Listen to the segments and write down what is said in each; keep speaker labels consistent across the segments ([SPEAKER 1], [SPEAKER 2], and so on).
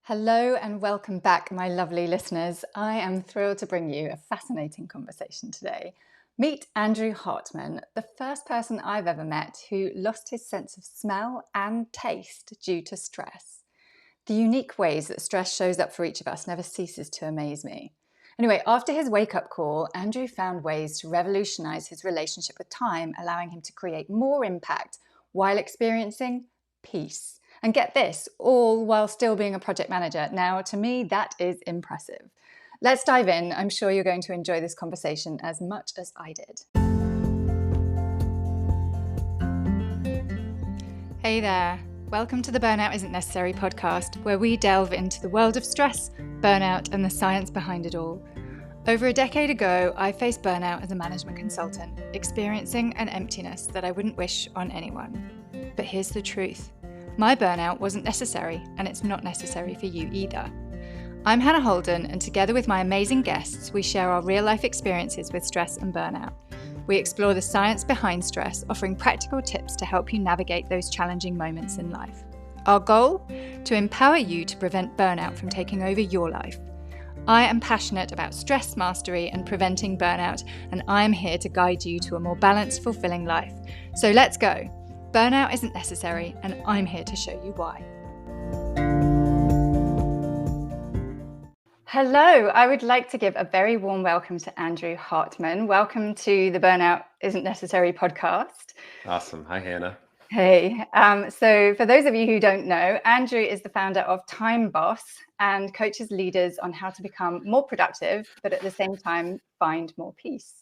[SPEAKER 1] Hello and welcome back, my lovely listeners. I am thrilled to bring you a fascinating conversation today. Meet Andrew Hartman, the first person I've ever met who lost his sense of smell and taste due to stress. The unique ways that stress shows up for each of us never ceases to amaze me. Anyway, after his wake-up call, Andrew found ways to revolutionise his relationship with time, allowing him to create more impact while experiencing peace. And get this, all while still being a project manager. Now, to me, that is impressive. Let's dive in. I'm sure you're going to enjoy this conversation as much as I did. Hey there. Welcome to the Burnout Isn't Necessary podcast, where we delve into the world of stress, burnout, and the science behind it all. Over a decade ago, I faced burnout as a management consultant, experiencing an emptiness that I wouldn't wish on anyone. But here's the truth. My burnout wasn't necessary, and it's not necessary for you either. I'm Hannah Holden, and together with my amazing guests, we share our real-life experiences with stress and burnout. We explore the science behind stress, offering practical tips to help you navigate those challenging moments in life. Our goal? To empower you to prevent burnout from taking over your life. I am passionate about stress mastery and preventing burnout, and I am here to guide you to a more balanced, fulfilling life. So let's go. Burnout isn't necessary, and I'm here to show you why. Hello, I would like to give a very warm welcome to Andrew Hartman. Welcome to the Burnout Isn't Necessary podcast.
[SPEAKER 2] Awesome. Hi, Hannah.
[SPEAKER 1] Hey, so for those of you who don't know, Andrew is the founder of Time Boss and coaches leaders on how to become more productive, but at the same time, find more peace.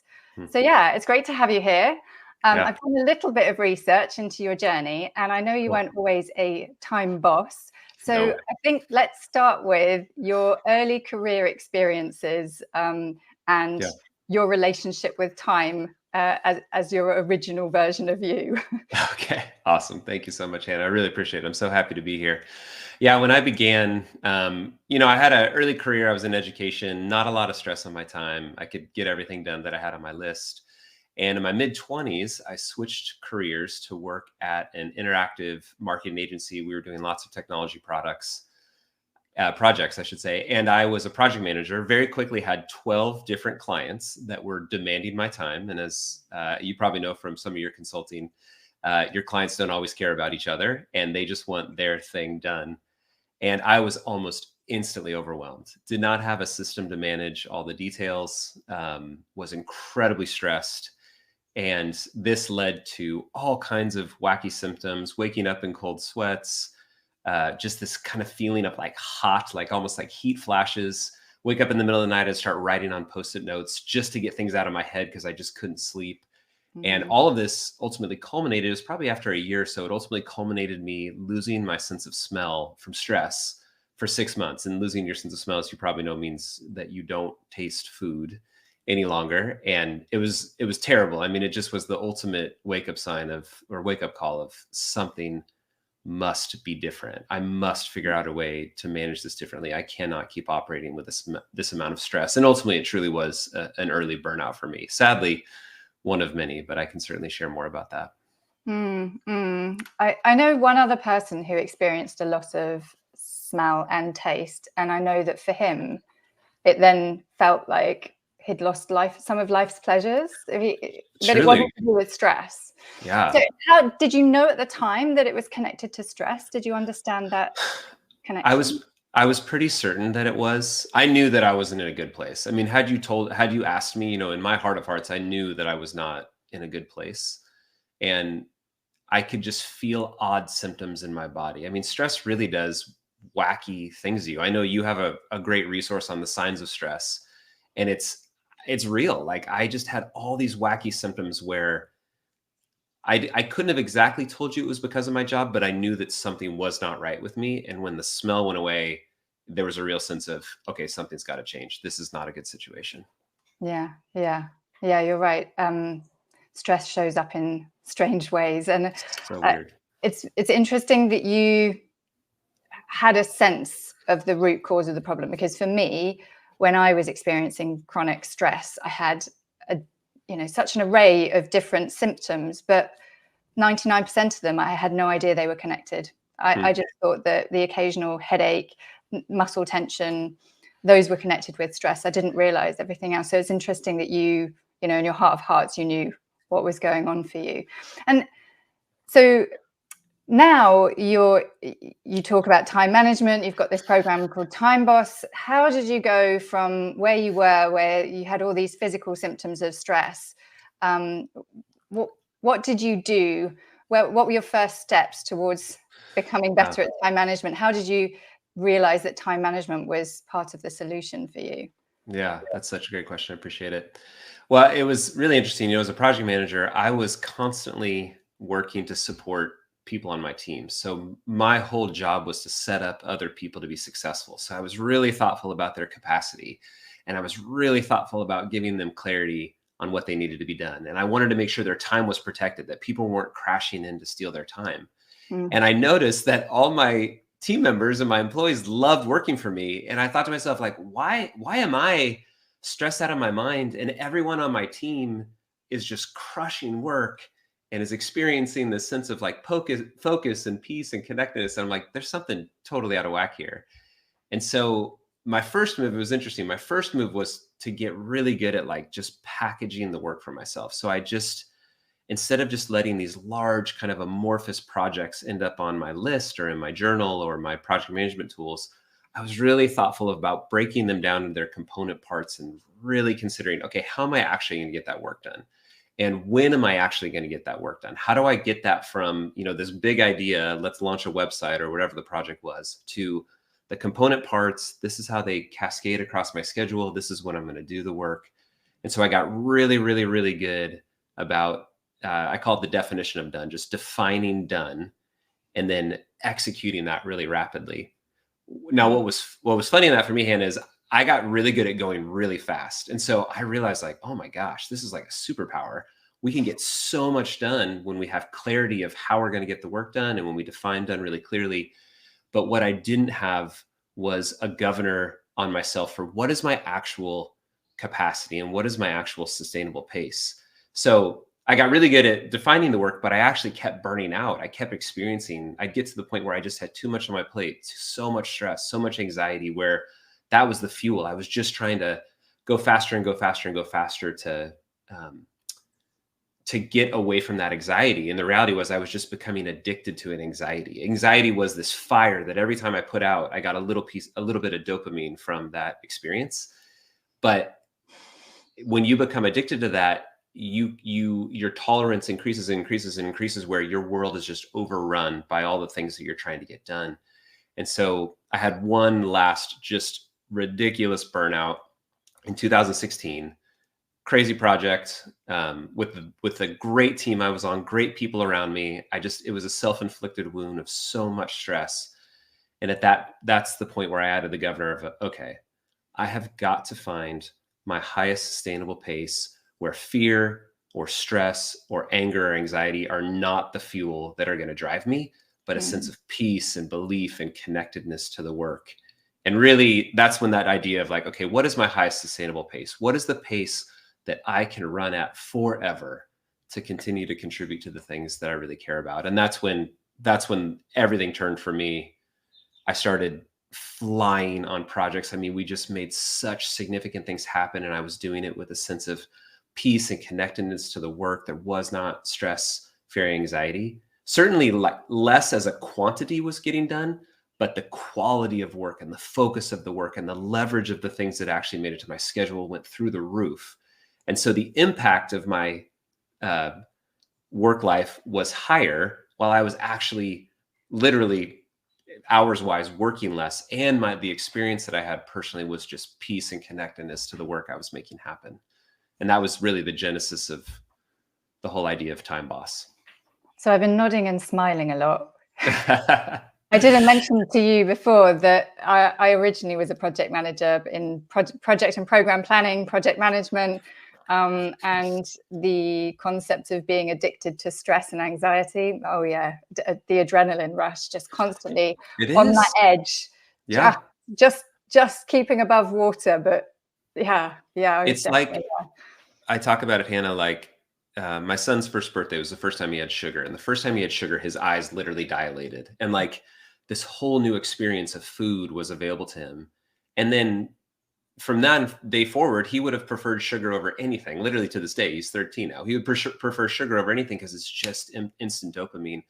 [SPEAKER 1] So yeah, it's great to have you here. I've done a little bit of research into your journey, and I know you weren't always a time boss. So
[SPEAKER 2] No.
[SPEAKER 1] I think let's start with your early career experiences and your relationship with time as your original version of you.
[SPEAKER 2] Okay. Awesome. Thank you so much, Hannah. I really appreciate it. I'm so happy to be here. Yeah. When I began, I had an early career. I was in education, not a lot of stress on my time. I could get everything done that I had on my list. And in my mid-20s, I switched careers to work at an interactive marketing agency. We were doing lots of technology projects, I should say. And I was a project manager, very quickly had 12 different clients that were demanding my time. And as you probably know from some of your consulting, your clients don't always care about each other, and they just want their thing done. And I was almost instantly overwhelmed, did not have a system to manage all the details, was incredibly stressed. And this led to all kinds of wacky symptoms, waking up in cold sweats, just this kind of feeling of like hot, like almost like heat flashes, wake up in the middle of the night and start writing on Post-it notes just to get things out of my head because I just couldn't sleep. Mm-hmm. And all of this ultimately culminated, it was probably after a year or so, it ultimately culminated me losing my sense of smell from stress for 6 months. And losing your sense of smell, as you probably know, means that you don't taste food any longer. And it was terrible. I mean, it just was the ultimate wake up call of something must be different. I must figure out a way to manage this differently. I cannot keep operating with this amount of stress. And ultimately it truly was an early burnout for me. Sadly, one of many, but I can certainly share more about that.
[SPEAKER 1] I know one other person who experienced a loss of smell and taste. And I know that for him, it then felt like he'd lost some of life's pleasures, but it wasn't to do with stress.
[SPEAKER 2] Yeah.
[SPEAKER 1] So how did you know at the time that it was connected to stress? Did you understand that connection?
[SPEAKER 2] I was pretty certain that it was. I knew that I wasn't in a good place. I mean, had you asked me, in my heart of hearts, I knew that I was not in a good place. And I could just feel odd symptoms in my body. I mean, stress really does wacky things to you. I know you have a great resource on the signs of stress, and it's real. Like I just had all these wacky symptoms where I couldn't have exactly told you it was because of my job, but I knew that something was not right with me. And when the smell went away, there was a real sense of, okay, something's got to change. This is not a good situation.
[SPEAKER 1] Yeah, you're right. Stress shows up in strange ways. And
[SPEAKER 2] so weird.
[SPEAKER 1] It's interesting that you had a sense of the root cause of the problem, because for me, when I was experiencing chronic stress, I had such an array of different symptoms, but 99% of them, I had no idea they were connected. I just thought that the occasional headache muscle tension, those were connected with stress. I didn't realize everything else. So it's interesting that you know, in your heart of hearts, you knew what was going on for you. And so now you talk about time management. You've got this program called Time Boss. How did you go from where you were, where you had all these physical symptoms of stress? What did you do? What were your first steps towards becoming better at time management? How did you realize that time management was part of the solution for you?
[SPEAKER 2] Yeah, that's such a great question. I appreciate it. Well, it was really interesting. You know, as a project manager, I was constantly working to support people on my team. So my whole job was to set up other people to be successful. So I was really thoughtful about their capacity, and I was really thoughtful about giving them clarity on what they needed to be done. And I wanted to make sure their time was protected, that people weren't crashing in to steal their time. And I noticed that all my team members and my employees loved working for me. And I thought to myself, like, why am I stressed out of my mind and everyone on my team is just crushing work and is experiencing this sense of like focus and peace and connectedness? And I'm like, there's something totally out of whack here. And so my first move, it was interesting. My first move was to get really good at like just packaging the work for myself. So I just, instead of just letting these large kind of amorphous projects end up on my list or in my journal or my project management tools, I was really thoughtful about breaking them down into their component parts and really considering, okay, how am I actually going to get that work done? And when am I actually going to get that work done? How do I get that from, you know, this big idea, let's launch a website or whatever the project was, to the component parts? This is how they cascade across my schedule. This is when I'm going to do the work. And so I got really, really, really good about, I call it the definition of done, just defining done and then executing that really rapidly. Now, what was funny in that for me, Hannah, is I got really good at going really fast. And so I realized, like, oh my gosh, this is like a superpower. We can get so much done when we have clarity of how we're going to get the work done and when we define done really clearly. But what I didn't have was a governor on myself for what is my actual capacity and what is my actual sustainable pace. So I got really good at defining the work, but I actually kept burning out. I kept experiencing, I'd get to the point where I just had too much on my plate, so much stress, so much anxiety, where that was the fuel. I was just trying to go faster and go faster and go faster to get away from that anxiety. And the reality was I was just becoming addicted to an anxiety. Anxiety was this fire that every time I put out, I got a little bit of dopamine from that experience. But when you become addicted to that, your tolerance increases where your world is just overrun by all the things that you're trying to get done. And so I had one last just ridiculous burnout in 2016, crazy project, with a great team I was on, great people around me. It was a self-inflicted wound of so much stress. And that's the point where I added the governor of, okay, I have got to find my highest sustainable pace, where fear or stress or anger or anxiety are not the fuel that are going to drive me, but a sense of peace and belief and connectedness to the work. And really, that's when that idea of like, okay, what is my highest sustainable pace? What is the pace that I can run at forever to continue to contribute to the things that I really care about? And that's when everything turned for me. I started flying on projects. I mean, we just made such significant things happen, and I was doing it with a sense of peace and connectedness to the work. There was not stress, fear, anxiety. Certainly less as a quantity was getting done, but the quality of work and the focus of the work and the leverage of the things that actually made it to my schedule went through the roof. And so the impact of my work life was higher while I was actually literally hours wise working less. And the experience that I had personally was just peace and connectedness to the work I was making happen. And that was really the genesis of the whole idea of Time Boss.
[SPEAKER 1] So I've been nodding and smiling a lot. I didn't mention to you before that I originally was a project manager in project and program planning, project management, and the concept of being addicted to stress and anxiety. Oh yeah, the adrenaline rush, just constantly on that edge.
[SPEAKER 2] Yeah,
[SPEAKER 1] just keeping above water, but yeah.
[SPEAKER 2] It's like, I talk about it, Hannah, like my son's first birthday was the first time he had sugar. And the first time he had sugar, his eyes literally dilated. And like this whole new experience of food was available to him. And then from that day forward, he would have preferred sugar over anything. Literally to this day, he's 13 now. He would prefer sugar over anything because it's just instant dopamine.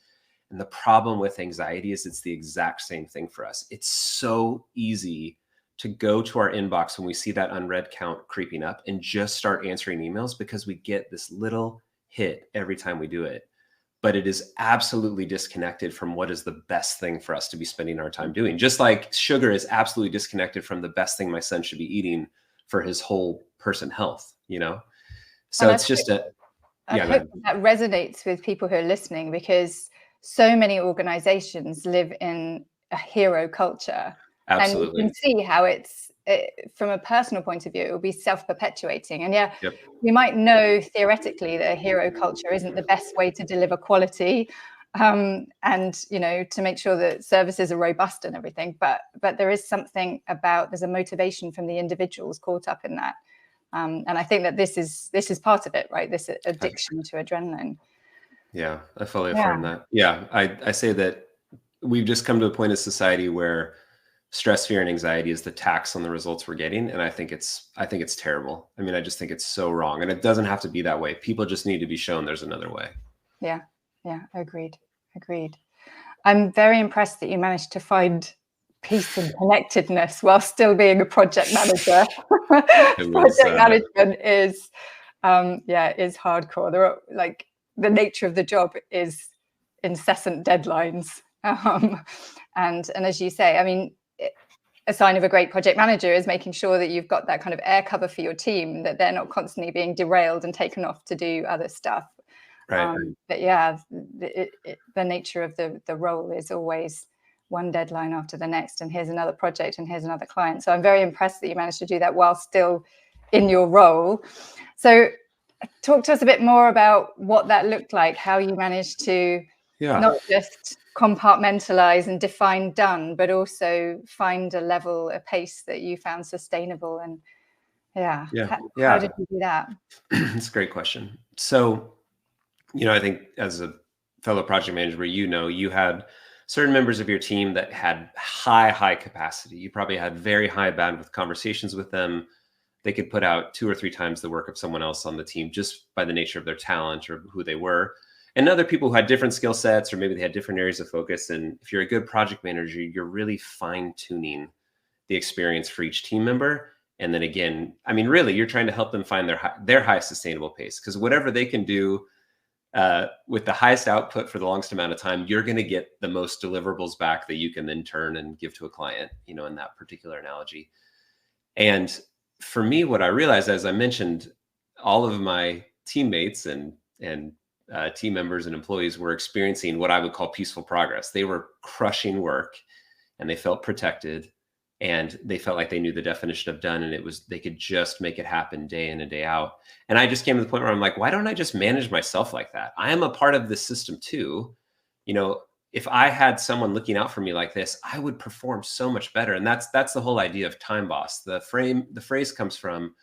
[SPEAKER 2] And the problem with anxiety is it's the exact same thing for us. It's so easy to go to our inbox when we see that unread count creeping up and just start answering emails because we get this little hit every time we do it. But it is absolutely disconnected from what is the best thing for us to be spending our time doing. Just like sugar is absolutely disconnected from the best thing my son should be eating for his whole person health, you know? So it's just
[SPEAKER 1] I hope that resonates with people who are listening, because so many organizations live in a hero culture.
[SPEAKER 2] Absolutely.
[SPEAKER 1] And you can see how from a personal point of view, it will be self-perpetuating. And
[SPEAKER 2] Yep.
[SPEAKER 1] we might know theoretically that a hero culture isn't the best way to deliver quality, and to make sure that services are robust and everything. But there is something about, there's a motivation from the individuals caught up in that. And I think that this is part of it, right? This addiction to adrenaline.
[SPEAKER 2] Yeah, I fully affirm that. Yeah, I say that we've just come to a point in society where stress, fear, and anxiety is the tax on the results we're getting, and I think it's terrible. I mean, I just think it's so wrong, and it doesn't have to be that way. People just need to be shown there's another way.
[SPEAKER 1] Yeah, agreed. I'm very impressed that you managed to find peace and connectedness while still being a project manager. Project management is hardcore. There are, like, the nature of the job is incessant deadlines, and as you say, I mean, a sign of a great project manager is making sure that you've got that kind of air cover for your team, that they're not constantly being derailed and taken off to do other stuff.
[SPEAKER 2] Right.
[SPEAKER 1] But yeah, the nature of the role is always one deadline after the next, and here's another project, and here's another client. So I'm very impressed that you managed to do that while still in your role. So talk to us a bit more about what that looked like, how you managed to not just compartmentalize and define done, but also find a pace that you found sustainable. And how did you do that?
[SPEAKER 2] That's a great question. So, I think as a fellow project manager, you had certain members of your team that had high capacity. You probably had very high bandwidth conversations with them. They could put out 2 or 3 times the work of someone else on the team just by the nature of their talent or who they were. And other people who had different skill sets, or maybe they had different areas of focus. And if you're a good project manager, you're really fine tuning the experience for each team member. And then again, I mean, really, you're trying to help them find their highest sustainable pace, because whatever they can do with the highest output for the longest amount of time, you're going to get the most deliverables back that you can then turn and give to a client, in that particular analogy. And for me, what I realized, as I mentioned, all of my teammates and team members and employees were experiencing what I would call peaceful progress. They were crushing work, and they felt protected, and they felt like they knew the definition of done, and they could just make it happen day in and day out. And I just came to the point where I'm like, why don't I just manage myself like that? I am a part of this system too. If I had someone looking out for me like this, I would perform so much better. And that's the whole idea of time boss. The phrase comes from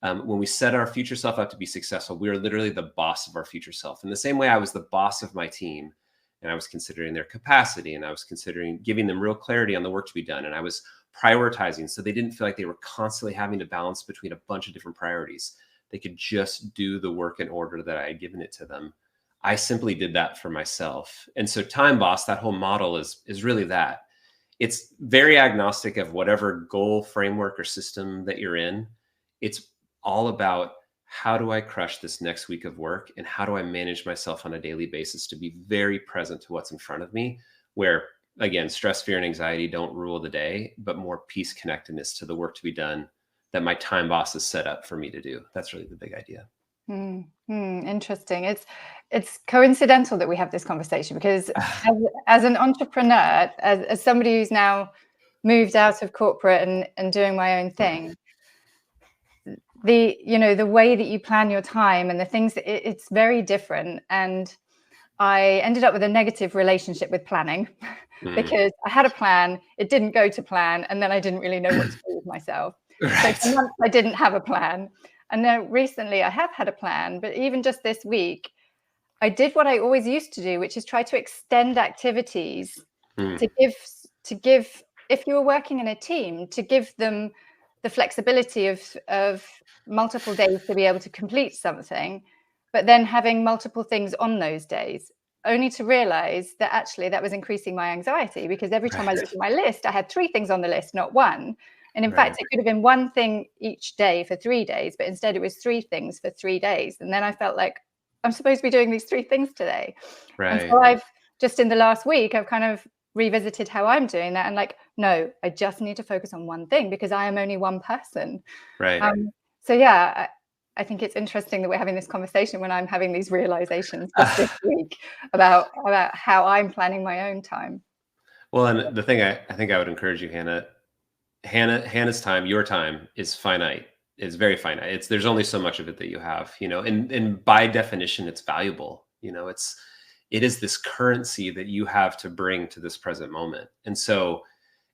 [SPEAKER 2] when we set our future self up to be successful, we are literally the boss of our future self. In the same way I was the boss of my team, and I was considering their capacity, and I was considering giving them real clarity on the work to be done. And I was prioritizing so they didn't feel like they were constantly having to balance between a bunch of different priorities. They could just do the work in order that I had given it to them. I simply did that for myself. And so Time Boss, that whole model is really that. It's very agnostic of whatever goal, framework, or system that you're in. It's all about, how do I crush this next week of work, and how do I manage myself on a daily basis to be very present to what's in front of me, where, again, stress, fear, and anxiety don't rule the day, but more peace, connectedness to the work to be done that my time boss is set up for me to do. That's really the big idea.
[SPEAKER 1] Interesting. It's coincidental that we have this conversation, because as an entrepreneur, as somebody who's now moved out of corporate and doing my own thing, the way that you plan your time and the things, it's very different. And I ended up with a negative relationship with planning because I had a plan, it didn't go to plan, and then I didn't really know what to do with myself.
[SPEAKER 2] Right.
[SPEAKER 1] So for months I didn't have a plan. And then recently I have had a plan, but even just this week, I did what I always used to do, which is try to extend activities
[SPEAKER 2] Mm.
[SPEAKER 1] to give if you were working in a team, to give them the flexibility of multiple days to be able to complete something, but then having multiple things on those days, only to realize that actually that was increasing my anxiety, because every time I
[SPEAKER 2] Right.
[SPEAKER 1] looked at my list, I had 3 things on the list, not 1. And in
[SPEAKER 2] Right.
[SPEAKER 1] fact, it could have been 1 thing each day for 3 days, but instead it was 3 things for 3 days. And then I felt like I'm supposed to be doing these 3 things today. And
[SPEAKER 2] Right.
[SPEAKER 1] so I've just in the last week, I've kind of revisited how I'm doing that, and like, no, I just need to focus on one thing because I am only one person.
[SPEAKER 2] Right.
[SPEAKER 1] So yeah, I think it's interesting that we're having this conversation when I'm having these realizations just this week about how I'm planning my own time.
[SPEAKER 2] Well, and the thing I think I would encourage you, Hannah's time, your time is finite. It's very finite. There's only so much of it that you have, and by definition, it's valuable. It is this currency that you have to bring to this present moment. And so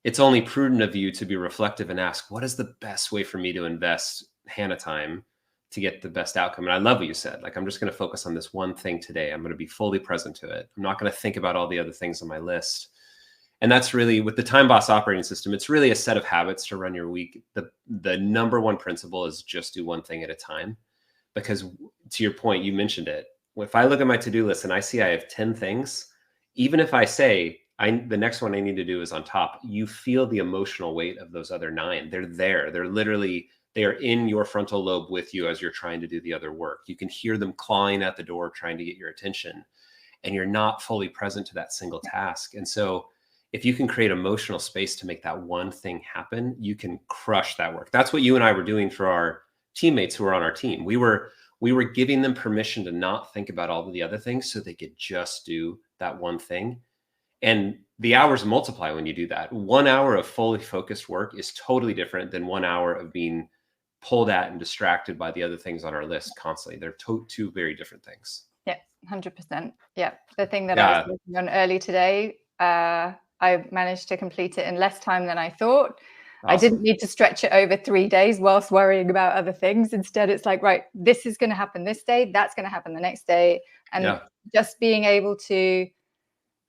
[SPEAKER 2] it's only prudent of you to be reflective and ask, what is the best way for me to invest Hannah time to get the best outcome? And I love what you said. Like, I'm just going to focus on this one thing today. I'm going to be fully present to it. I'm not going to think about all the other things on my list. And that's really, with the Time Boss operating system, it's really a set of habits to run your week. The number one principle is just do one thing at a time. Because to your point, you mentioned it. If I look at my to-do list and I see I have 10 things, even if I say the next one I need to do is on top, you feel the emotional weight of those other 9. They're there. They are in your frontal lobe with you as you're trying to do the other work. You can hear them clawing at the door, trying to get your attention, and you're not fully present to that single task. And so if you can create emotional space to make that one thing happen, you can crush that work. That's what you and I were doing for our teammates who were on our team. We were giving them permission to not think about all of the other things so they could just do that one thing. And the hours multiply when you do that. 1 hour of fully focused work is totally different than 1 hour of being pulled at and distracted by the other things on our list constantly. They're two very different things.
[SPEAKER 1] Yeah, 100%. Yeah. The thing that I was
[SPEAKER 2] Yeah.
[SPEAKER 1] working on early today, I managed to complete it in less time than I thought. I didn't
[SPEAKER 2] Awesome.
[SPEAKER 1] need to stretch it over 3 days whilst worrying about other things. Instead, it's like, right, this is going to happen this day, that's going to happen the next day. And
[SPEAKER 2] Yeah.
[SPEAKER 1] just being able to,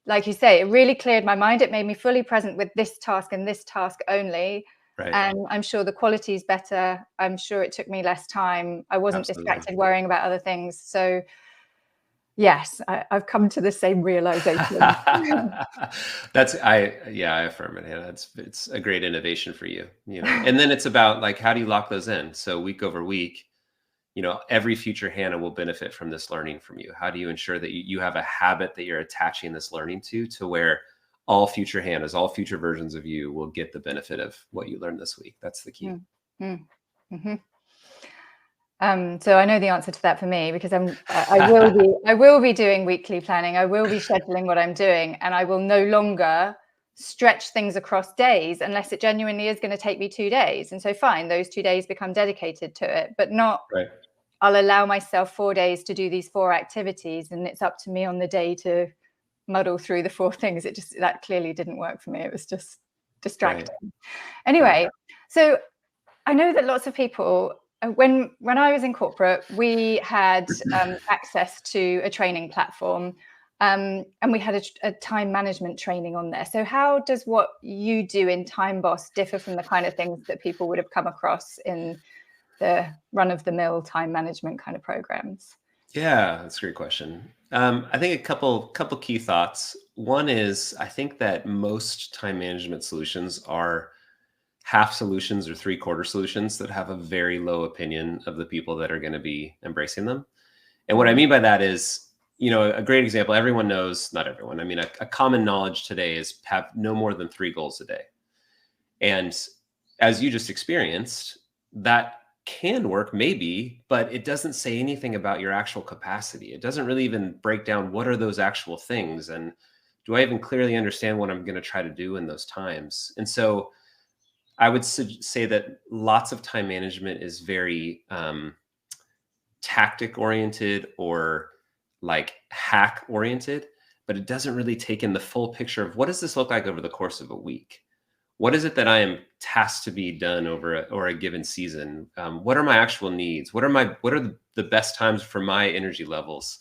[SPEAKER 1] like you say, it really cleared my mind. It made me fully present with this task and this task only.
[SPEAKER 2] Right.
[SPEAKER 1] And I'm sure the quality is better. I'm sure it took me less time. I wasn't
[SPEAKER 2] Absolutely.
[SPEAKER 1] distracted worrying about other things. So yes, I've come to the same realization.
[SPEAKER 2] I affirm it, Hannah. It's a great innovation for you, And then it's about, like, how do you lock those in? So week over week, every future Hannah will benefit from this learning from you. How do you ensure that you have a habit that you're attaching this learning to where all future Hannahs, all future versions of you will get the benefit of what you learned this week? That's the key.
[SPEAKER 1] Mm-hmm. So I know the answer to that for me, because I will be doing weekly planning. I will be scheduling what I'm doing, and I will no longer stretch things across days unless it genuinely is going to take me 2 days. And so fine, those 2 days become dedicated to it, but not,
[SPEAKER 2] Right.
[SPEAKER 1] I'll allow myself 4 days to do these 4 activities, and it's up to me on the day to muddle through the 4 things. That clearly didn't work for me. It was just distracting.
[SPEAKER 2] Right.
[SPEAKER 1] Anyway, so I know that lots of people, when I was in corporate, we had access to a training platform, and we had a time management training on there. So how does what you do in Time Boss differ from the kind of things that people would have come across in the run-of-the-mill time management kind of programs?
[SPEAKER 2] Yeah, that's a great question. I think a couple key thoughts. One is, I think that most time management solutions are half solutions or three-quarter solutions that have a very low opinion of the people that are going to be embracing them. And what I mean by that is, a great example, everyone knows, not everyone, I mean, a common knowledge today is have no more than 3 goals a day. And as you just experienced, that can work maybe, but it doesn't say anything about your actual capacity. It doesn't really even break down what are those actual things. And do I even clearly understand what I'm going to try to do in those times? And so I would say that lots of time management is very tactic oriented or like hack oriented, but it doesn't really take in the full picture of what does this look like over the course of a week? What is it that I am tasked to be done over a given season? What are my actual needs? What are the best times for my energy levels?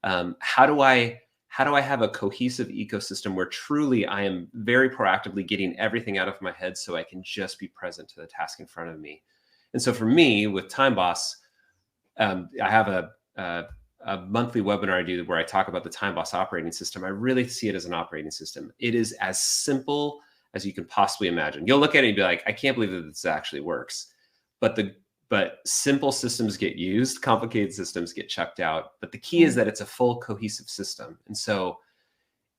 [SPEAKER 2] How do I how do I have a cohesive ecosystem where truly I am very proactively getting everything out of my head so I can just be present to the task in front of me? And so for me, with Time Boss, I have a monthly webinar I do where I talk about the Time Boss operating system. I really see it as an operating system. It is as simple as you can possibly imagine. You'll look at it and be like, I can't believe that this actually works. But simple systems get used, complicated systems get chucked out. But the key is that it's a full cohesive system. And so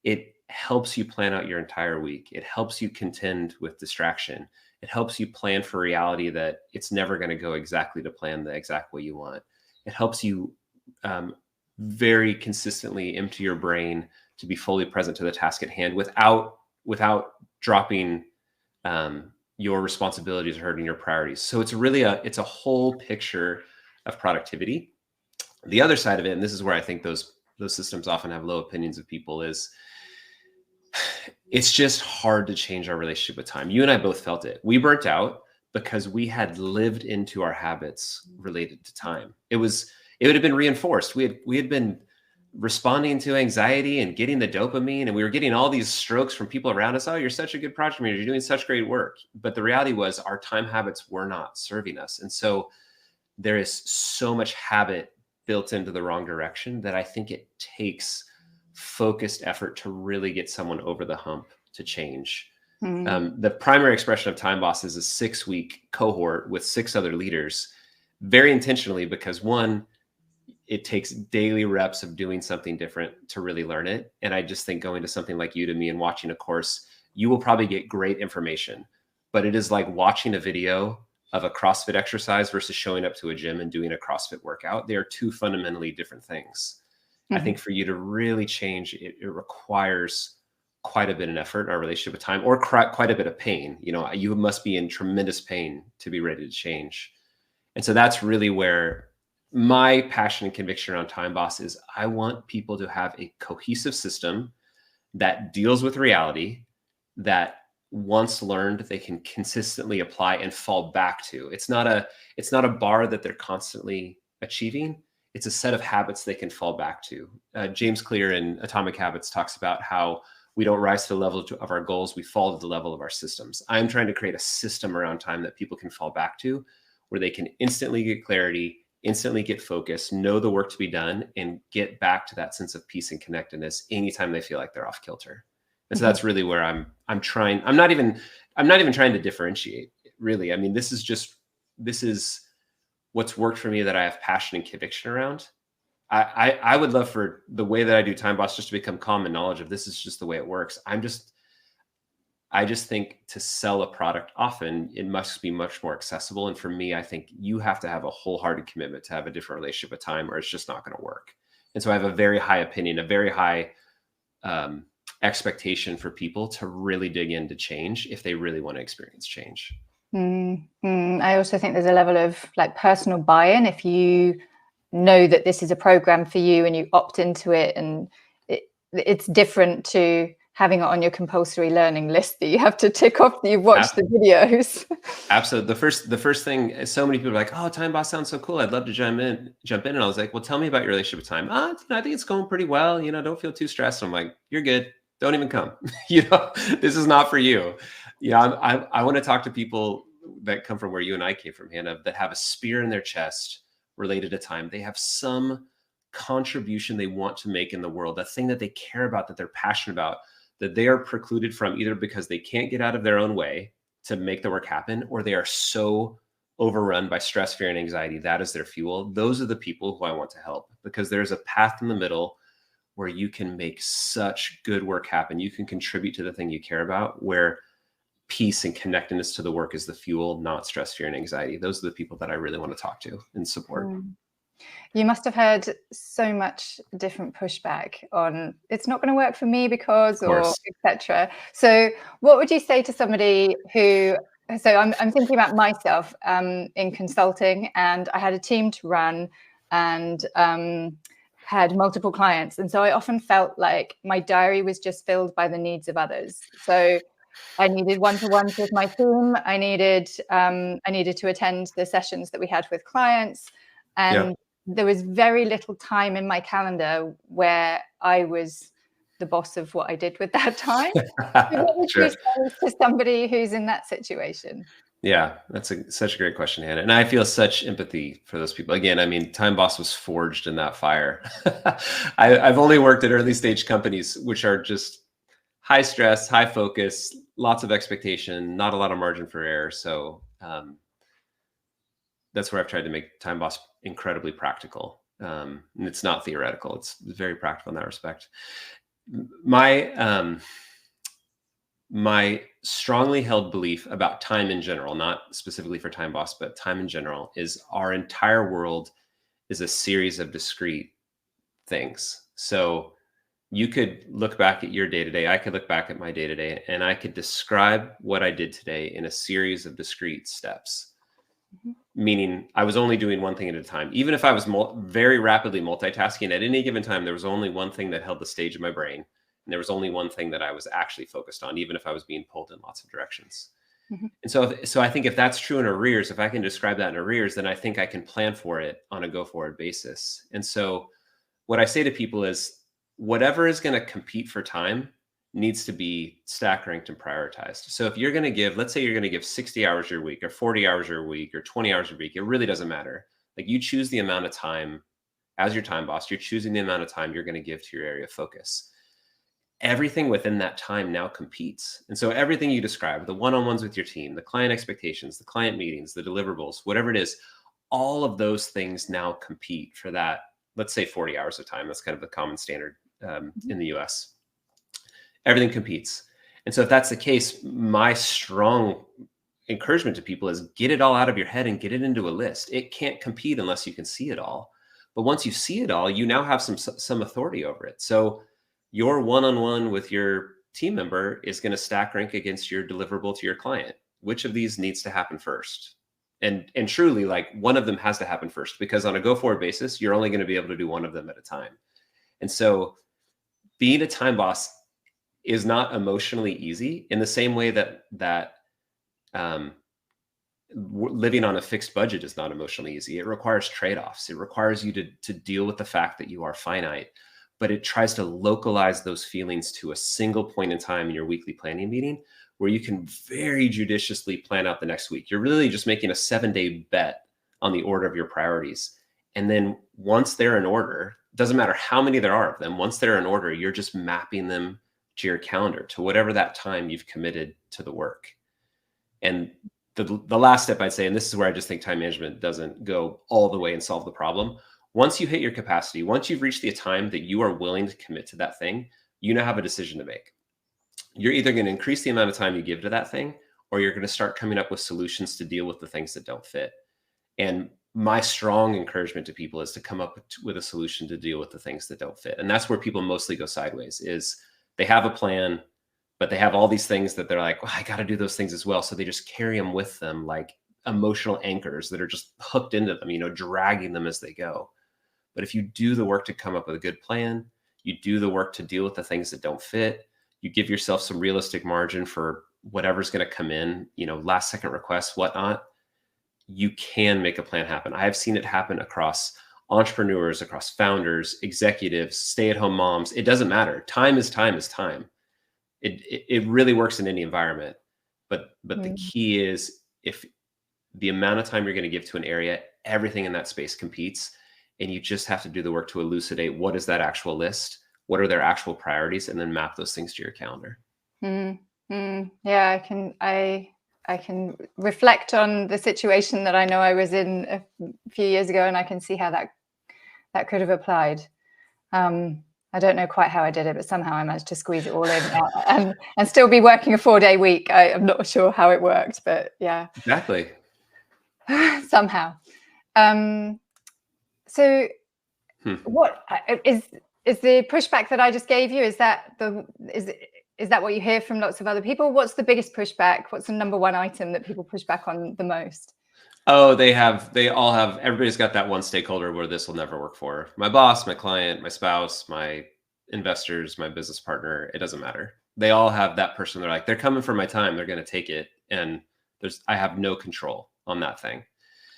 [SPEAKER 2] it helps you plan out your entire week. It helps you contend with distraction. It helps you plan for reality that it's never going to go exactly to plan the exact way you want. It helps you very consistently empty your brain to be fully present to the task at hand without dropping your responsibilities or hurting your priorities. So it's really it's a whole picture of productivity. The other side of it, and this is where I think those systems often have low opinions of people, is it's just hard to change our relationship with time. You and I both felt it. We burnt out because we had lived into our habits related to time. It would have been reinforced. We had been responding to anxiety and getting the dopamine, and we were getting all these strokes from people around us. Oh, you're such a good project manager. You're doing such great work. But the reality was our time habits were not serving us. And so there is so much habit built into the wrong direction that I think it takes focused effort to really get someone over the hump to change. The primary expression of Time Boss is a 6-week cohort with 6 other leaders, very intentionally, because one, it takes daily reps of doing something different to really learn it. And I just think going to something like Udemy and watching a course, you will probably get great information, but it is like watching a video of a CrossFit exercise versus showing up to a gym and doing a CrossFit workout. They are two fundamentally different things. I think for you to really change, it requires quite a bit of effort in our relationship with time, or quite a bit of pain. You know, you must be in tremendous pain to be ready to change. And so that's really where my passion and conviction around Time Boss is. I want people to have a cohesive system that deals with reality, that once learned, they can consistently apply and fall back to. It's not a bar that they're constantly achieving. It's a set of habits they can fall back to. James Clear in Atomic Habits talks about how we don't rise to the level of our goals, we fall to the level of our systems. I'm trying to create a system around time that people can fall back to, where they can instantly get clarity, instantly get focused, know the work to be done, and get back to that sense of peace and connectedness anytime they feel like they're off kilter. And so that's really where I'm not even trying to differentiate, really. I mean, this is what's worked for me, that I have passion and conviction around. I would love for the way that I do Time Boss just to become common knowledge of this is just the way it works. I just think to sell a product often, it must be much more accessible. And for me, I think you have to have a wholehearted commitment to have a different relationship with time, or it's just not going to work. And so I have a very high opinion, a very high expectation for people to really dig into change if they really want to experience change.
[SPEAKER 1] I also think there's a level of like personal buy-in. If you know that this is a program for you and you opt into it, and it's different to having it on your compulsory learning list that you have to tick off that you've watched the videos.
[SPEAKER 2] Absolutely. The first thing, so many people are like, oh, Time Boss sounds so cool, I'd love to jump in. And I was like, well, tell me about your relationship with time. I think it's going pretty well. Don't feel too stressed. I'm like, you're good. Don't even come. This is not for you. I want to talk to people that come from where you and I came from, Hannah, that have a spear in their chest related to time. They have some contribution they want to make in the world, that thing that they care about, that they're passionate about, that they are precluded from either because they can't get out of their own way to make the work happen, or they are so overrun by stress, fear, and anxiety. That is their fuel. Those are the people who I want to help, because there's a path in the middle where you can make such good work happen. You can contribute to the thing you care about, where peace and connectedness to the work is the fuel, not stress, fear, and anxiety. Those are the people that I really want to talk to and support.
[SPEAKER 1] You must have heard so much different pushback on it's not going to work for me because, or etc. So what would you say to somebody who, so I'm thinking about myself in consulting, and I had a team to run and had multiple clients. And so I often felt like my diary was just filled by the needs of others. So I needed one-to-ones with my team. I needed to attend the sessions that we had with clients. And there was very little time in my calendar where I was the boss of what I did with that time. So what would you
[SPEAKER 2] Sure.
[SPEAKER 1] say to somebody who's in that situation?
[SPEAKER 2] Yeah, that's such a great question, Hannah. And I feel such empathy for those people. Again, I mean, Time Boss was forged in that fire. I've only worked at early stage companies, which are just high stress, high focus, lots of expectation, not a lot of margin for error. So that's where I've tried to make Time Boss incredibly practical. And it's not theoretical; it's very practical in that respect. My my strongly held belief about time in general, not specifically for Time Boss, but time in general, is our entire world is a series of discrete things. So you could look back at your day to day. I could look back at my day to day, and I could describe what I did today in a series of discrete steps.
[SPEAKER 1] Mhm.
[SPEAKER 2] Meaning, I was only doing one thing at a time. Even if I was very rapidly multitasking, at any given time, there was only one thing that held the stage in my brain. And there was only one thing that I was actually focused on, even if I was being pulled in lots of directions.
[SPEAKER 1] Mhm.
[SPEAKER 2] And so I think if that's true in arrears, if I can describe that in arrears, then I think I can plan for it on a go forward basis. And so what I say to people is whatever is going to compete for time needs to be stack ranked and prioritized. So if you're going to give, let's say you're going to give 60 hours your week or 40 hours your week or 20 hours a week, it really doesn't matter. Like you choose the amount of time as your time boss, you're choosing the amount of time you're going to give to your area of focus. Everything within that time now competes. And so everything you describe, the one-on-ones with your team, the client expectations, the client meetings, the deliverables, whatever it is, all of those things now compete for that, let's say 40 hours of time. That's kind of the common standard in the US. Everything competes. And so if that's the case, my strong encouragement to people is get it all out of your head and get it into a list. It can't compete unless you can see it all. But once you see it all, you now have some authority over it. So your one-on-one with your team member is going to stack rank against your deliverable to your client. Which of these needs to happen first? And truly, like one of them has to happen first, because on a go forward basis, you're only going to be able to do one of them at a time. And so being a time boss is not emotionally easy in the same way that living on a fixed budget is not emotionally easy. It requires trade-offs. It requires you to deal with the fact that you are finite, but it tries to localize those feelings to a single point in time in your weekly planning meeting where you can very judiciously plan out the next week. You're really just making a 7-day bet on the order of your priorities. And then once they're in order, doesn't matter how many there are of them, once they're in order, you're just mapping them to your calendar, to whatever that time you've committed to the work. And the last step I'd say, and this is where I just think time management doesn't go all the way and solve the problem. Once you hit your capacity, once you've reached the time that you are willing to commit to that thing, you now have a decision to make. You're either going to increase the amount of time you give to that thing, or you're going to start coming up with solutions to deal with the things that don't fit. And my strong encouragement to people is to come up with a solution to deal with the things that don't fit. And that's where people mostly go sideways, is they have a plan, but they have all these things that they're like, well, I got to do those things as well. So they just carry them with them like emotional anchors that are just hooked into them, dragging them as they go. But if you do the work to come up with a good plan, you do the work to deal with the things that don't fit, you give yourself some realistic margin for whatever's going to come in, last second requests, whatnot, you can make a plan happen. I have seen it happen across entrepreneurs, across founders, executives, stay-at-home moms. It doesn't matter. Time is time is time. It really works in any environment. But the key is, if the amount of time you're going to give to an area, everything in that space competes, and you just have to do the work to elucidate what is that actual list, what are their actual priorities, and then map those things to your calendar.
[SPEAKER 1] Yeah, I can reflect on the situation that I know I was in a few years ago, and I can see how that could have applied. I don't know quite how I did it, but somehow I managed to squeeze it all in and still be working a 4-day week. I'm not sure how it worked, but yeah.
[SPEAKER 2] Exactly.
[SPEAKER 1] Somehow. So what is the pushback that I just gave you? Is that what you hear from lots of other people? What's the biggest pushback? What's the number one item that people push back on the most?
[SPEAKER 2] Oh, everybody's got that one stakeholder where this will never work for. My boss, my client, my spouse, my investors, my business partner, it doesn't matter. They all have that person. They're like, they're coming for my time. They're going to take it. And I have no control on that thing.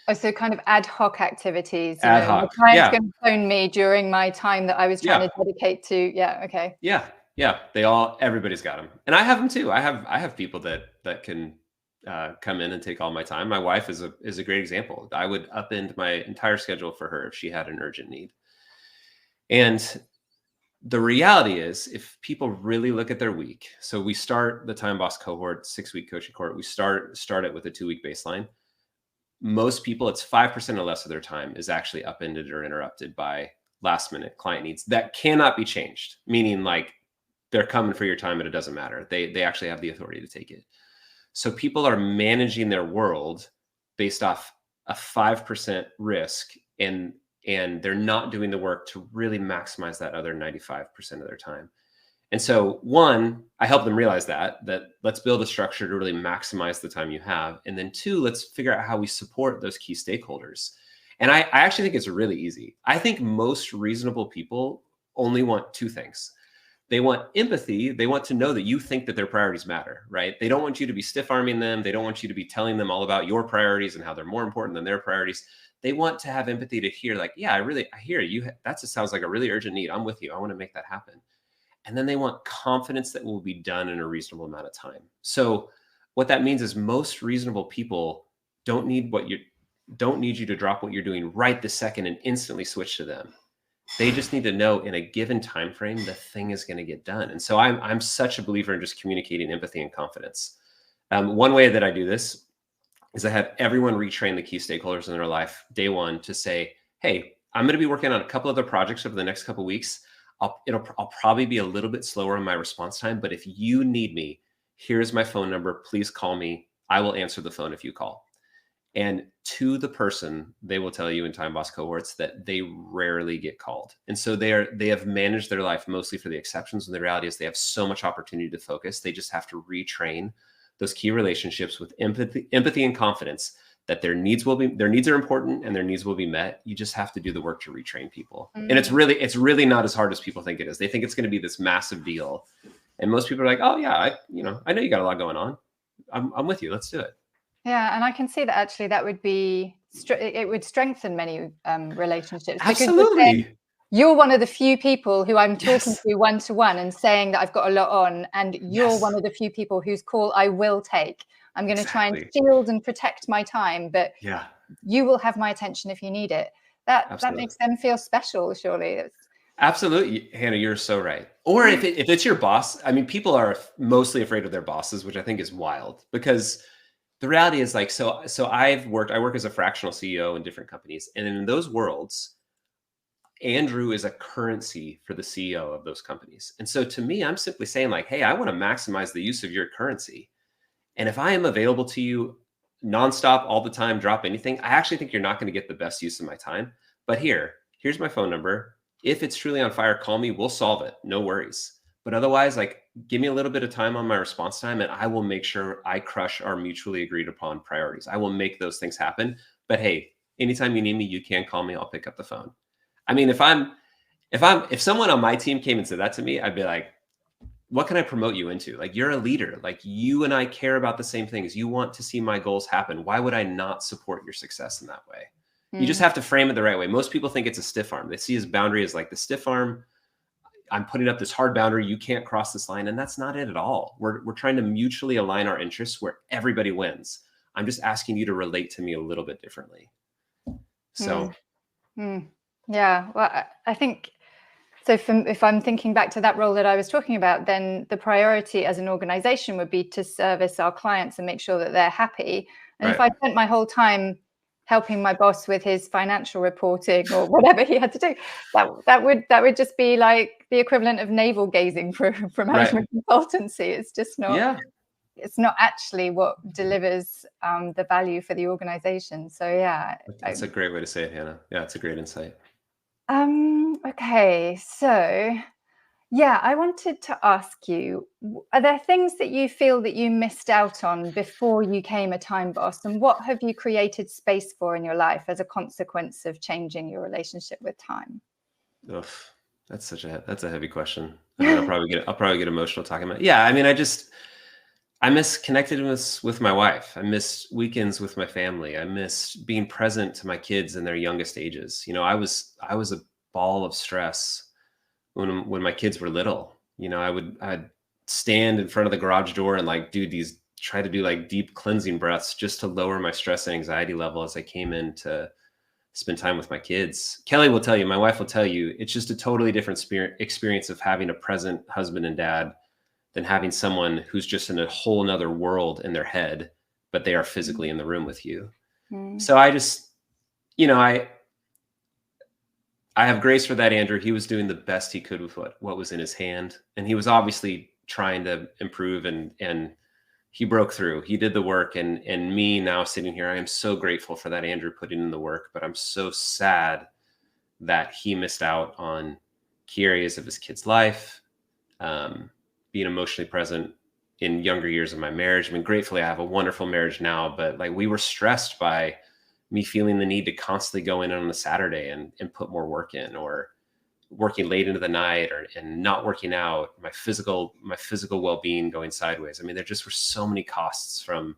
[SPEAKER 1] Oh, so kind of ad hoc activities.
[SPEAKER 2] Ad hoc.
[SPEAKER 1] My client's going to phone me during my time that I was trying to dedicate to. Yeah. Okay.
[SPEAKER 2] Yeah. Yeah, everybody's got them, and I have them too. I have people that can come in and take all my time. My wife is a great example. I would upend my entire schedule for her if she had an urgent need. And the reality is, if people really look at their week, so we start the Time Boss cohort, 6-week coaching cohort. We start it with a 2-week baseline. Most people, it's 5% or less of their time is actually upended or interrupted by last minute client needs that cannot be changed. Meaning, like, they're coming for your time and it doesn't matter. They actually have the authority to take it. So people are managing their world based off a 5% risk, and they're not doing the work to really maximize that other 95% of their time. And so, one, I help them realize that let's build a structure to really maximize the time you have. And then two, let's figure out how we support those key stakeholders. And I actually think it's really easy. I think most reasonable people only want two things. They want empathy. They want to know that you think that their priorities matter, right? They don't want you to be stiff arming them. They don't want you to be telling them all about your priorities and how they're more important than their priorities. They want to have empathy to hear, like, yeah, I hear you. That just sounds like a really urgent need. I'm with you. I want to make that happen. And then they want confidence that will be done in a reasonable amount of time. So what that means is most reasonable people don't need you to drop what you're doing right this second and instantly switch to them. They just need to know in a given time frame the thing is going to get done. And so I'm such a believer in just communicating empathy and confidence. One way that I do this is I have everyone retrain the key stakeholders in their life day one to say, hey, I'm going to be working on a couple other projects over the next couple of weeks. I'll probably be a little bit slower in my response time, but if you need me, here's my phone number. Please call me. I will answer the phone if you call. And to the person, they will tell you in Time Boss cohorts that they rarely get called. And so they have managed their life mostly for the exceptions. And the reality is they have so much opportunity to focus. They just have to retrain those key relationships with empathy and confidence that their needs are important and their needs will be met. You just have to do the work to retrain people. And it's really not as hard as people think it is. They think it's going to be this massive deal. And most people are like, oh yeah, I know you got a lot going on. I'm with you. Let's do it.
[SPEAKER 1] Yeah, and I can see that actually that would be it would strengthen many relationships.
[SPEAKER 2] Absolutely.
[SPEAKER 1] You're one of the few people who I'm talking to one-to-one and saying that I've got a lot on, and you're one of the few people whose call I will take. I'm going to try and shield and protect my time, but you will have my attention if you need it. That makes them feel special, surely.
[SPEAKER 2] Absolutely, Hannah, you're so right. Or if it's your boss, I mean, people are mostly afraid of their bosses, which I think is wild, because the reality is, like, so I work as a fractional CEO in different companies. And in those worlds, Andrew is a currency for the CEO of those companies. And so to me, I'm simply saying, like, hey, I want to maximize the use of your currency. And if I am available to you nonstop all the time, drop anything, I actually think you're not going to get the best use of my time. But here's my phone number. If it's truly on fire, call me. We'll solve it. No worries. But otherwise, like, give me a little bit of time on my response time, and I will make sure I crush our mutually agreed upon priorities. I will make those things happen. But hey, anytime you need me, you can call me. I'll pick up the phone. I mean, if someone on my team came and said that to me, I'd be like, what can I promote you into? Like, you're a leader. Like, you and I care about the same things. You want to see my goals happen. Why would I not support your success in that way? You just have to frame it the right way. Most people think it's a stiff arm. They see his boundary as like the stiff arm. I'm putting up this hard boundary. You can't cross this line. And that's not it at all. We're trying to mutually align our interests where everybody wins. I'm just asking you to relate to me a little bit differently. So.
[SPEAKER 1] Yeah, well, I think so. If I'm thinking back to that role that I was talking about, then the priority as an organization would be to service our clients and make sure that they're happy. And if I spent my whole time helping my boss with his financial reporting or whatever he had to do, that would just be like the equivalent of navel gazing for management consultancy. It's just not. Yeah. It's not actually what delivers the value for the organization. So yeah,
[SPEAKER 2] that's a great way to say it, Hannah. Yeah, it's a great insight.
[SPEAKER 1] Okay, so yeah, I wanted to ask you, are there things that you feel that you missed out on before you became a time boss, and what have you created space for in your life as a consequence of changing your relationship with time?
[SPEAKER 2] Ugh, that's a heavy question. I mean, I'll probably get emotional talking about it. Yeah, I mean, I miss connectedness with my wife. I miss weekends with my family. I miss being present to my kids in their youngest ages. I was a ball of stress when my kids were little. I'd stand in front of the garage door and like try to do like deep cleansing breaths just to lower my stress and anxiety level as I came in to spend time with my kids. Kelly will tell you, my wife will tell you, it's just a totally different experience of having a present husband and dad than having someone who's just in a whole nother world in their head, but they are physically in the room with you. So I just, I have grace for that, Andrew. He was doing the best he could with what was in his hand. And he was obviously trying to improve, and he broke through. He did the work. And me now sitting here, I am so grateful for that Andrew putting in the work, but I'm so sad that he missed out on key areas of his kid's life, being emotionally present in younger years of my marriage. I mean, gratefully, I have a wonderful marriage now, but like we were stressed by me feeling the need to constantly go in on a Saturday and put more work in, or working late into the night, and not working out, my physical well-being going sideways. I mean, there just were so many costs from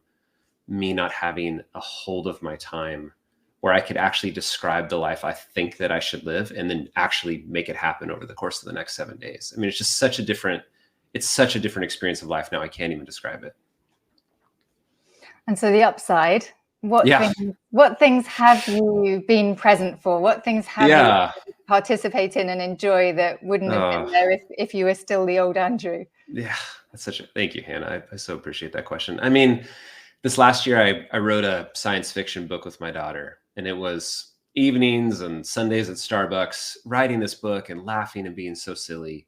[SPEAKER 2] me not having a hold of my time where I could actually describe the life I think that I should live and then actually make it happen over the course of the next 7 days. I mean, it's just such a different experience of life now. I can't even describe it.
[SPEAKER 1] And so the upside, what things have you been present for? What things have you participate in and enjoy that wouldn't have been there if you were still the old Andrew?
[SPEAKER 2] Yeah, thank you, Hannah. I so appreciate that question. I mean, this last year I wrote a science fiction book with my daughter, and it was evenings and Sundays at Starbucks writing this book and laughing and being so silly.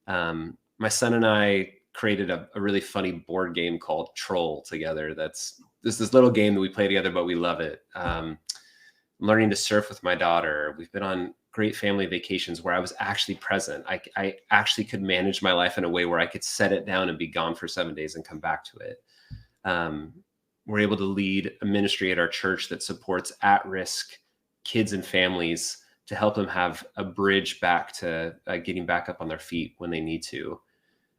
[SPEAKER 2] My son and I created a really funny board game called Troll together. That's this little game that we play together, but we love it. Learning to surf with my daughter. We've been on great family vacations where I was actually present. I actually could manage my life in a way where I could set it down and be gone for 7 days and come back to it. We're able to lead a ministry at our church that supports at-risk kids and families to help them have a bridge back to getting back up on their feet when they need to.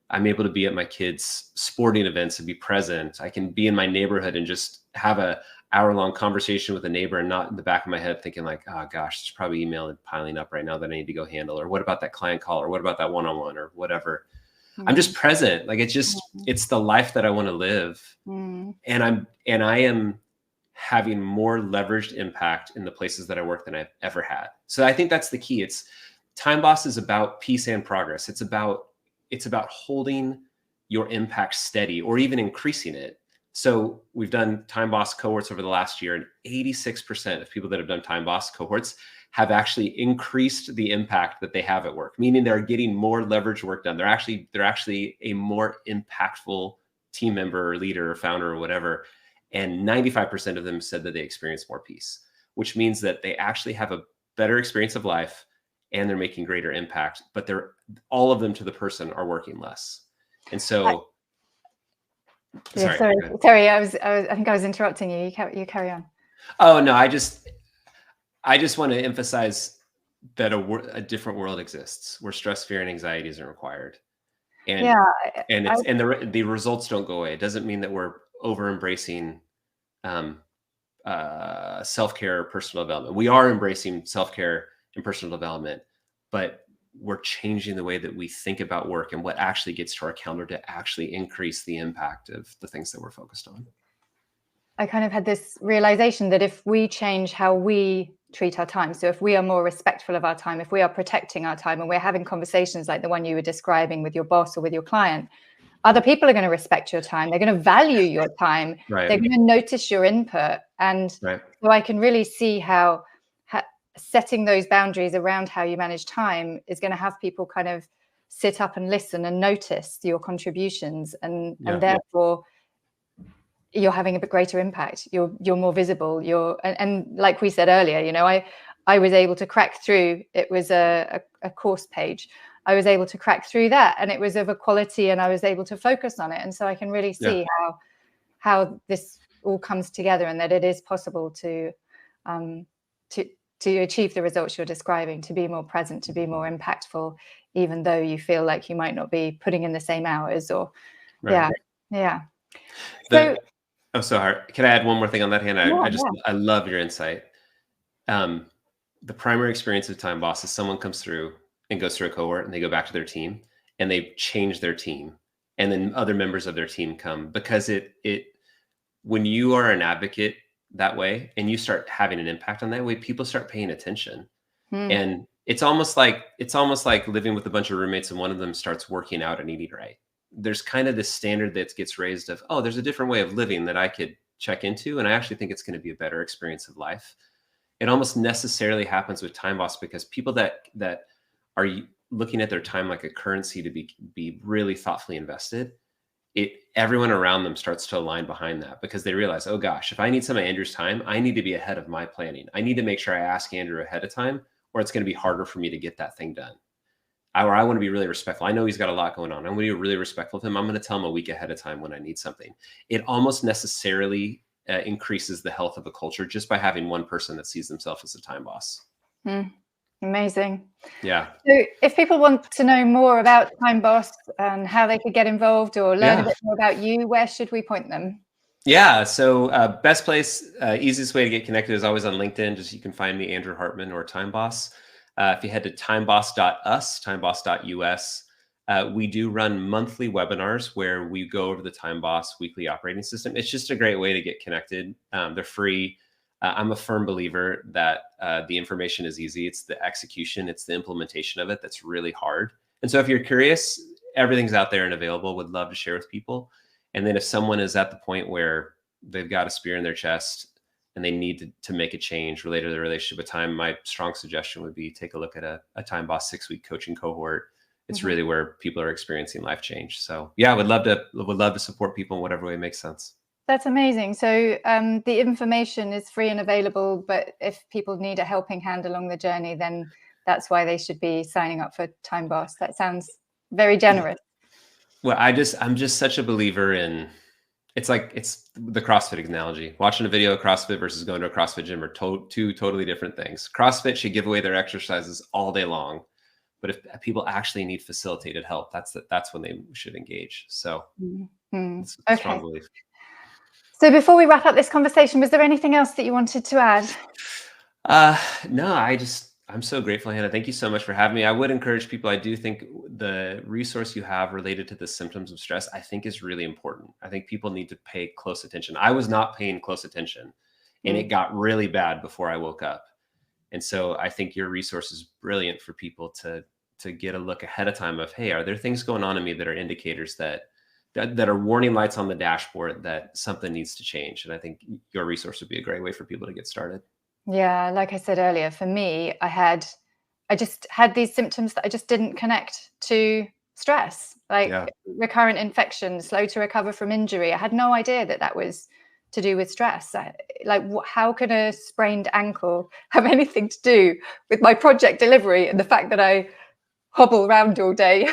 [SPEAKER 2] I'm able to be at my kids' sporting events and be present. I can be in my neighborhood and just have a hour-long conversation with a neighbor and not in the back of my head thinking like, oh gosh, there's probably email piling up right now that I need to go handle, or what about that client call, or what about that one-on-one, or whatever. I'm just present. Like it's the life that I want to live. And I am having more leveraged impact in the places that I work than I've ever had. So I think that's the key. Time Boss is about peace and progress. It's about holding your impact steady or even increasing it. So we've done Time Boss cohorts over the last year, and 86% of people that have done Time Boss cohorts have actually increased the impact that they have at work, meaning they're getting more leverage work done. They're actually a more impactful team member or leader or founder or whatever. And 95% of them said that they experienced more peace, which means that they actually have a better experience of life and they're making greater impact, but all of them to the person are working less. And so,
[SPEAKER 1] sorry, I think I was interrupting you. You carry on.
[SPEAKER 2] Oh no, I just want to emphasize that a different world exists where stress, fear, and anxiety isn't required. And the results don't go away. It doesn't mean that we're over embracing self-care or personal development. We are embracing self-care and personal development, but we're changing the way that we think about work and what actually gets to our calendar to actually increase the impact of the things that we're focused on.
[SPEAKER 1] I kind of had this realization that if we change how we treat our time, so if we are more respectful of our time, if we are protecting our time and we're having conversations like the one you were describing with your boss or with your client, other people are going to respect your time. They're going to value your time. Right. They're going to notice your input. And so I can really see how setting those boundaries around how you manage time is going to have people kind of sit up and listen and notice your contributions. And therefore you're having a bit greater impact. You're more visible. And like we said earlier, I was able to crack through. It was a course page. I was able to crack through that, and it was of a quality, and I was able to focus on it. And so I can really see how this all comes together, and that it is possible to achieve the results you're describing, to be more present, to be more impactful, even though you feel like you might not be putting in the same hours or
[SPEAKER 2] I'm so hard. Can I add one more thing on that, Hannah? I love your insight. The primary experience of Time Boss is someone comes through and goes through a cohort and they go back to their team and they change their team, and then other members of their team come, because when you are an advocate that way and you start having an impact on that way, people start paying attention.
[SPEAKER 1] Mm.
[SPEAKER 2] And it's almost like living with a bunch of roommates and one of them starts working out and eating right. There's kind of this standard that gets raised of, oh, there's a different way of living that I could check into, and I actually think it's going to be a better experience of life. It almost necessarily happens with Time Boss, because people that are looking at their time like a currency to be really thoughtfully invested, everyone around them starts to align behind that, because they realize, oh gosh, if I need some of Andrew's time, I need to be ahead of my planning. I need to make sure I ask Andrew ahead of time, or it's going to be harder for me to get that thing done. I want to be really respectful. I know he's got a lot going on. I'm going to be really respectful of him. I'm going to tell him a week ahead of time when I need something. It almost necessarily increases the health of a culture just by having one person that sees themselves as a time boss.
[SPEAKER 1] Amazing.
[SPEAKER 2] Yeah.
[SPEAKER 1] So if people want to know more about Time Boss and how they could get involved or learn a bit more about you, where should we point them?
[SPEAKER 2] Yeah. So best place, easiest way to get connected is always on LinkedIn. Just you can find me, Andrew Hartman or Time Boss. If you head to timeboss.us, timeboss.us, we do run monthly webinars where we go over the Time Boss weekly operating system. It's just a great way to get connected. They're free. I'm a firm believer that the information is easy. It's the execution, it's the implementation of it that's really hard. And so if you're curious, everything's out there and available. Would love to share with people. And then if someone is at the point where they've got a spear in their chest and they need to make a change related to their relationship with time, my strong suggestion would be take a look at a Time Boss 6-week coaching cohort. It's really where people are experiencing life change. So yeah, would love to support people in whatever way makes sense.
[SPEAKER 1] That's amazing. So the information is free and available, but if people need a helping hand along the journey, then that's why they should be signing up for Time Boss. That sounds very generous.
[SPEAKER 2] Well, I'm just such a believer in, it's the CrossFit analogy. Watching a video of CrossFit versus going to a CrossFit gym are two totally different things. CrossFit should give away their exercises all day long, but if people actually need facilitated help, that's when they should engage. So it's a strong belief.
[SPEAKER 1] So before we wrap up this conversation, was there anything else that you wanted to add?
[SPEAKER 2] No, I'm so grateful, Hannah. Thank you so much for having me. I would encourage people, I do think the resource you have related to the symptoms of stress, I think is really important. I think people need to pay close attention. I was not paying close attention and it got really bad before I woke up. And so I think your resource is brilliant for people to get a look ahead of time of, hey, are there things going on in me that are indicators that are warning lights on the dashboard that something needs to change? And I think your resource would be a great way for people to get started. Yeah,
[SPEAKER 1] like I said earlier, for me, I just had these symptoms that I just didn't connect to stress, recurrent infection, slow to recover from injury. I had no idea that was to do with stress. How can a sprained ankle have anything to do with my project delivery and the fact that I hobble around all day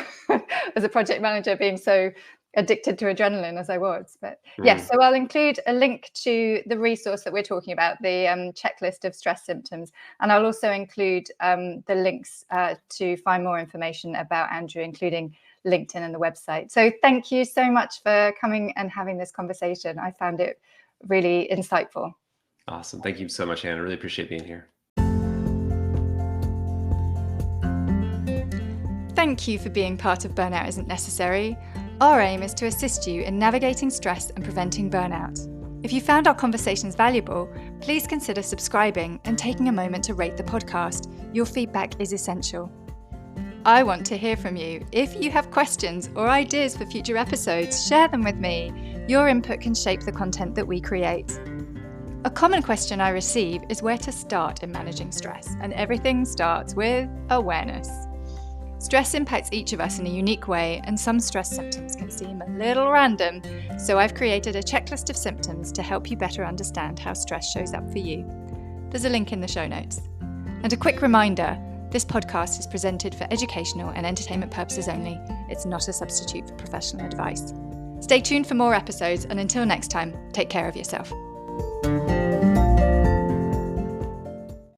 [SPEAKER 1] as a project manager, being so addicted to adrenaline as I was. But yes, so I'll include a link to the resource that we're talking about, the checklist of stress symptoms, and I'll also include the links to find more information about Andrew, including LinkedIn and the website. So thank you so much for coming and having this conversation. I found it really insightful.
[SPEAKER 2] Awesome. Thank you so much, Hannah. I really appreciate being here.
[SPEAKER 1] Thank you for being part of Burnout Isn't Necessary. Our aim is to assist you in navigating stress and preventing burnout. If you found our conversations valuable, please consider subscribing and taking a moment to rate the podcast. Your feedback is essential. I want to hear from you. If you have questions or ideas for future episodes, share them with me. Your input can shape the content that we create. A common question I receive is where to start in managing stress, and everything starts with awareness. Stress impacts each of us in a unique way, and some stress symptoms can seem a little random, so I've created a checklist of symptoms to help you better understand how stress shows up for you. There's a link in the show notes. And a quick reminder, this podcast is presented for educational and entertainment purposes only. It's not a substitute for professional advice. Stay tuned for more episodes, and until next time, take care of yourself.